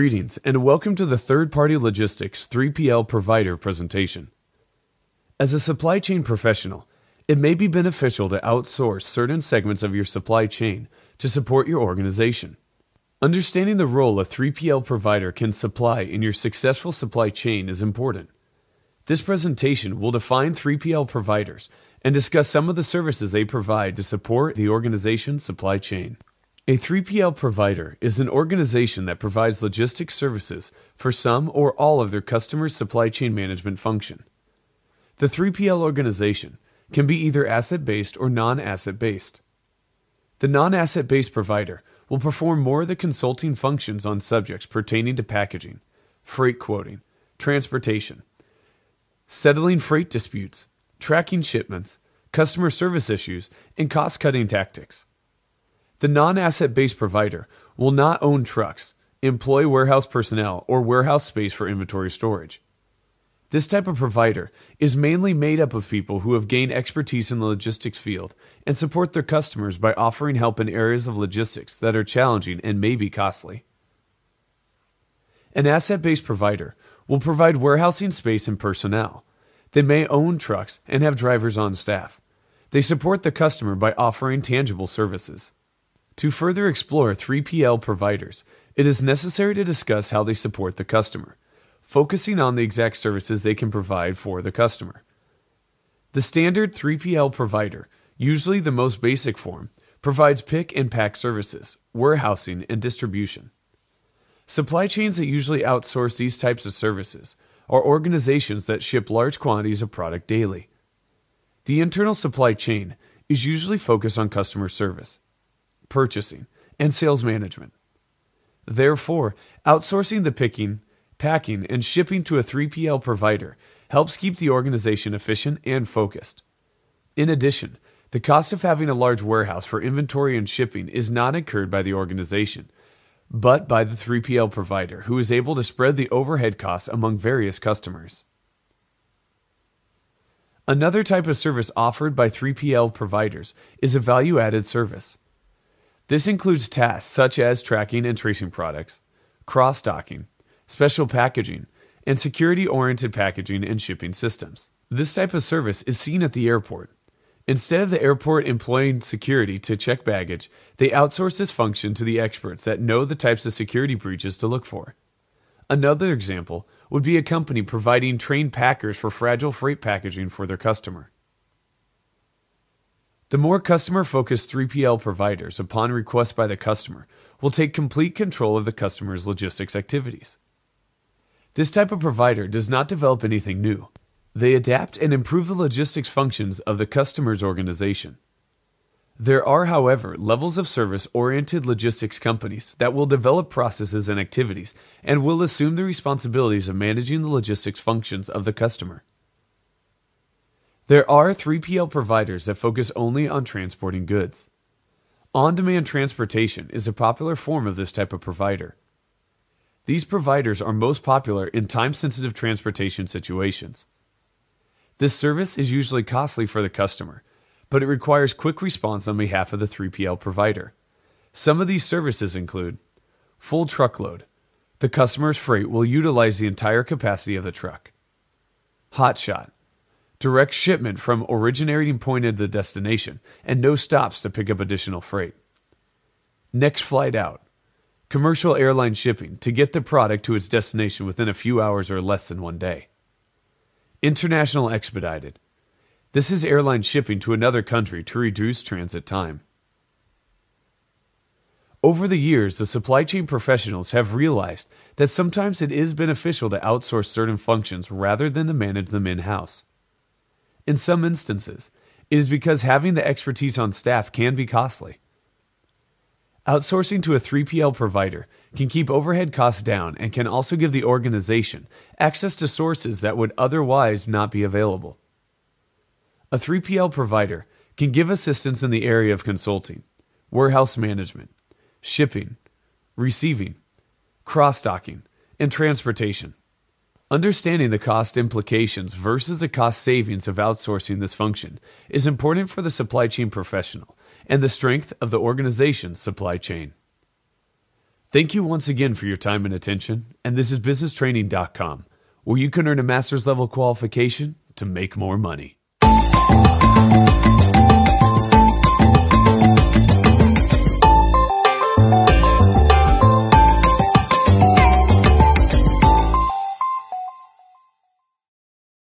Greetings and welcome to the Third-Party Logistics 3PL Provider presentation. As a supply chain professional, it may be beneficial to outsource certain segments of your supply chain to support your organization. Understanding the role a 3PL provider can supply in your successful supply chain is important. This presentation will define 3PL providers and discuss some of the services they provide to support the organization's supply chain. A 3PL provider is an organization that provides logistics services for some or all of their customers' supply chain management function. The 3PL organization can be either asset-based or non-asset-based. The non-asset-based provider will perform more of the consulting functions on subjects pertaining to packaging, freight quoting, transportation, settling freight disputes, tracking shipments, customer service issues, and cost-cutting tactics. The non-asset-based provider will not own trucks, employ warehouse personnel, or warehouse space for inventory storage. This type of provider is mainly made up of people who have gained expertise in the logistics field and support their customers by offering help in areas of logistics that are challenging and may be costly. An asset-based provider will provide warehousing space and personnel. They may own trucks and have drivers on staff. They support the customer by offering tangible services. To further explore 3PL providers, it is necessary to discuss how they support the customer, focusing on the exact services they can provide for the customer. The standard 3PL provider, usually the most basic form, provides pick and pack services, warehousing, and distribution. Supply chains that usually outsource these types of services are organizations that ship large quantities of product daily. The internal supply chain is usually focused on customer service, purchasing, and sales management. Therefore, outsourcing the picking, packing, and shipping to a 3PL provider helps keep the organization efficient and focused. In addition, the cost of having a large warehouse for inventory and shipping is not incurred by the organization, but by the 3PL provider, who is able to spread the overhead costs among various customers. Another type of service offered by 3PL providers is a value-added service. This includes tasks such as tracking and tracing products, cross-docking, special packaging, and security-oriented packaging and shipping systems. This type of service is seen at the airport. Instead of the airport employing security to check baggage, they outsource this function to the experts that know the types of security breaches to look for. Another example would be a company providing trained packers for fragile freight packaging for their customer. The more customer-focused 3PL providers, upon request by the customer, will take complete control of the customer's logistics activities. This type of provider does not develop anything new. They adapt and improve the logistics functions of the customer's organization. There are, however, levels of service-oriented logistics companies that will develop processes and activities and will assume the responsibilities of managing the logistics functions of the customer. There are 3PL providers that focus only on transporting goods. On-demand transportation is a popular form of this type of provider. These providers are most popular in time-sensitive transportation situations. This service is usually costly for the customer, but it requires quick response on behalf of the 3PL provider. Some of these services include full truckload. The customer's freight will utilize the entire capacity of the truck. Hotshot. Direct shipment from originating point of the destination and no stops to pick up additional freight. Next flight out. Commercial airline shipping to get the product to its destination within a few hours or less than one day. International expedited. This is airline shipping to another country to reduce transit time. Over the years, the supply chain professionals have realized that sometimes it is beneficial to outsource certain functions rather than to manage them in-house. In some instances, it is because having the expertise on staff can be costly. Outsourcing to a 3PL provider can keep overhead costs down and can also give the organization access to sources that would otherwise not be available. A 3PL provider can give assistance in the area of consulting, warehouse management, shipping, receiving, cross-docking, and transportation. Understanding the cost implications versus the cost savings of outsourcing this function is important for the supply chain professional and the strength of the organization's supply chain. Thank you once again for your time and attention, and this is businesstraining.com, where you can earn a master's level qualification to make more money.